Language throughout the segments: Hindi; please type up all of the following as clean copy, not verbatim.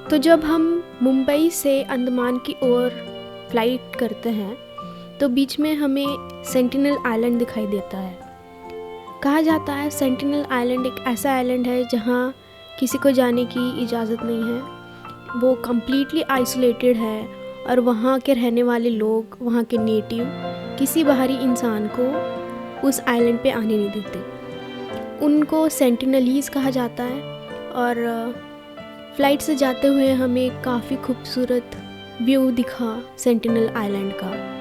तो जब हम मुंबई से अंडमान की ओर फ्लाइट करते हैं तो बीच में हमें सेंटिनल आइलैंड दिखाई देता है। कहा जाता है सेंटिनल आइलैंड एक ऐसा आइलैंड है जहाँ किसी को जाने की इजाज़त नहीं है। वो कम्प्लीटली आइसोलेटेड है और वहाँ के रहने वाले लोग, वहाँ के नेटिव किसी बाहरी इंसान को उस आइलैंड पे आने नहीं देते। उनको सेंटिनलीज़ कहा जाता है। और फ़्लाइट से जाते हुए हमें काफ़ी खूबसूरत व्यू दिखा सेंटिनल आइलैंड का।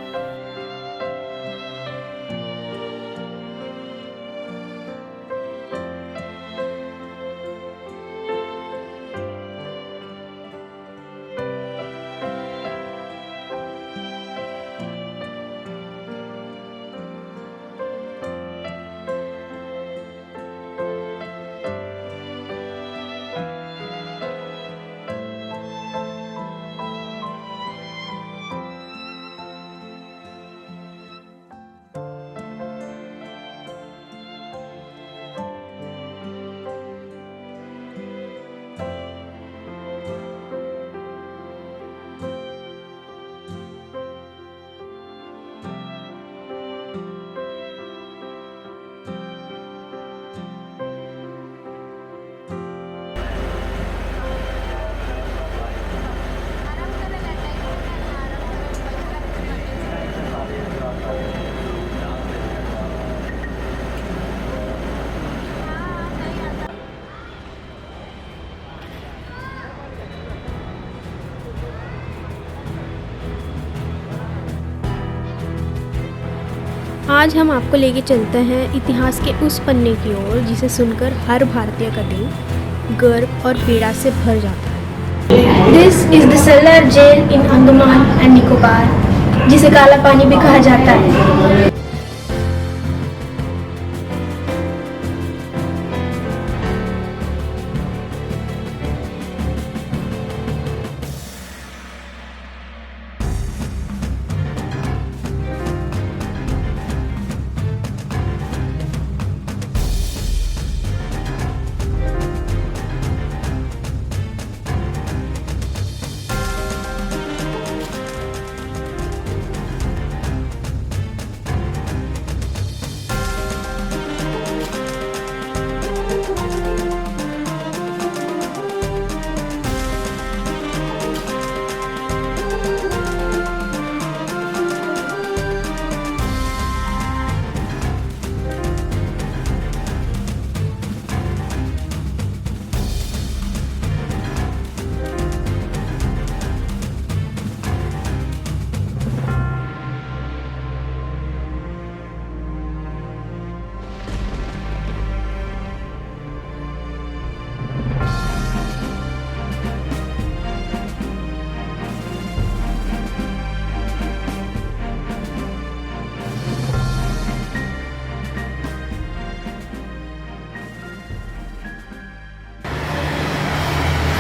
आज हम आपको लेके चलते हैं इतिहास के उस पन्ने की ओर जिसे सुनकर हर भारतीय का दिल गर्व और पीड़ा से भर जाता है। This is the Cellular jail in Andaman and Nicobar, जिसे काला पानी भी कहा जाता है।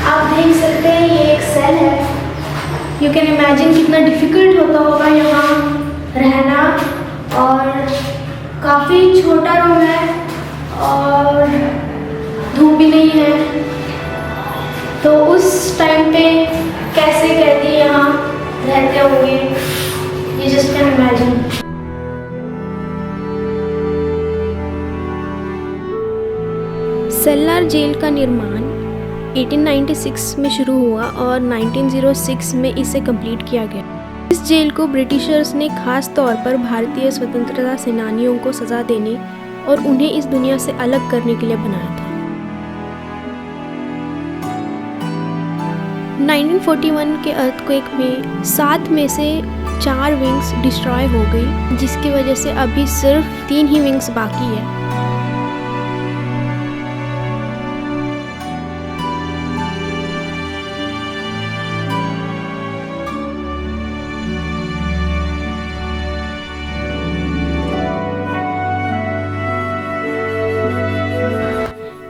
आप देख सकते हैं ये एक सेल है। यू कैन इमेजिन कितना डिफ़िकल्ट होता होगा यहाँ रहना। और काफ़ी छोटा रूम है और धूप भी नहीं है, तो उस टाइम पे कैसे कैदी यहाँ रहते होंगे, ये जस्ट कैन इमेजिन। सेल्लार जेल का निर्माण 1896 में शुरू हुआ और 1906 में इसे कंप्लीट किया गया। इस जेल को ब्रिटिशर्स ने खास तौर पर भारतीय स्वतंत्रता सेनानियों को सज़ा देने और उन्हें इस दुनिया से अलग करने के लिए बनाया था। 1941 के अर्थक्वेक में 7 में से 4 विंग्स डिस्ट्रॉय हो गई, जिसकी वजह से अभी सिर्फ 3 ही विंग्स बाकी है।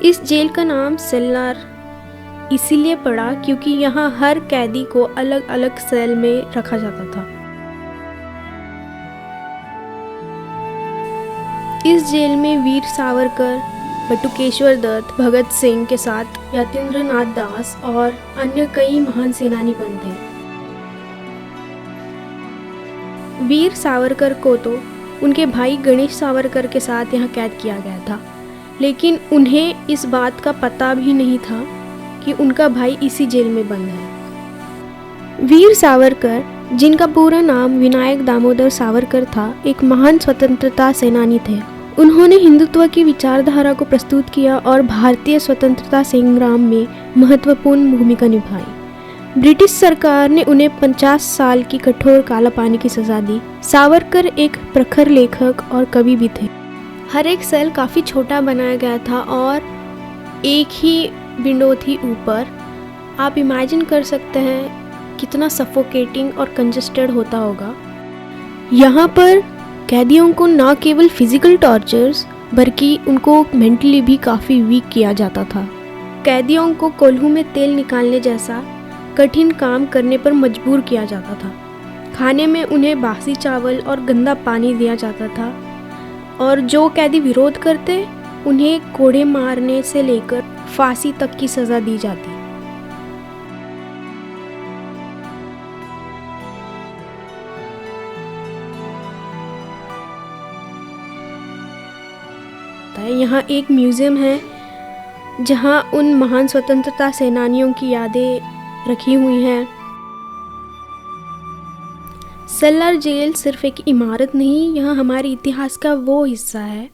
इस जेल का नाम सेल्लार इसीलिए पड़ा क्योंकि यहाँ हर कैदी को अलग अलग सेल में रखा जाता था। इस जेल में वीर सावरकर, बटुकेश्वर दत्त, भगत सिंह के साथ यतीन्द्र नाथ दास और अन्य कई महान सेनानी बन थे। वीर सावरकर को तो उनके भाई गणेश सावरकर के साथ यहाँ कैद किया गया था, लेकिन उन्हें इस बात का पता भी नहीं था कि उनका भाई इसी जेल में बंद है। वीर सावरकर, जिनका पूरा नाम विनायक दामोदर सावरकर था, एक महान स्वतंत्रता सेनानी थे। उन्होंने हिंदुत्व की विचारधारा को प्रस्तुत किया और भारतीय स्वतंत्रता संग्राम में महत्वपूर्ण भूमिका निभाई। ब्रिटिश सरकार ने उन्हें 50 साल की कठोर कालापानी की सजा दी। सावरकर एक प्रखर लेखक और कवि भी थे। हर एक सेल काफ़ी छोटा बनाया गया था और एक ही विंडो थी ऊपर। आप इमेजिन कर सकते हैं कितना सफोकेटिंग और कंजस्टेड होता होगा। यहाँ पर कैदियों को न केवल फिजिकल टॉर्चर्स बल्कि उनको मेंटली भी काफ़ी वीक किया जाता था। कैदियों को कोल्हू में तेल निकालने जैसा कठिन काम करने पर मजबूर किया जाता था। खाने में उन्हें बासी चावल और गंदा पानी दिया जाता था और जो कैदी विरोध करते उन्हें कोड़े मारने से लेकर फांसी तक की सज़ा दी जाती। यहाँ एक म्यूज़ियम है जहाँ उन महान स्वतंत्रता सेनानियों की यादें रखी हुई हैं। सेल्लर जेल सिर्फ एक इमारत नहीं, यह हमारे इतिहास का वो हिस्सा है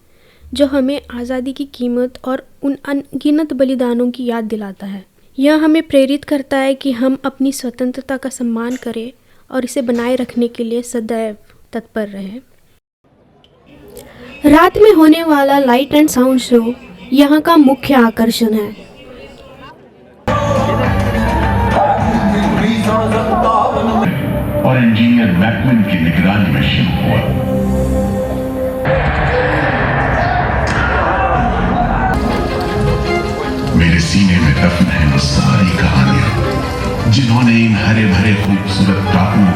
जो हमें आज़ादी की कीमत और उन अनगिनत बलिदानों की याद दिलाता है। यह हमें प्रेरित करता है कि हम अपनी स्वतंत्रता का सम्मान करें और इसे बनाए रखने के लिए सदैव तत्पर रहें। रात में होने वाला लाइट एंड साउंड शो यहाँ का मुख्य आकर्षण है। और इंजीनियर मैकमैन की निगरानी में शुरू हुआ। मेरे सीने में दफन है वो सारी कहानियां जिन्होंने इन हरे भरे खूबसूरत टापुओं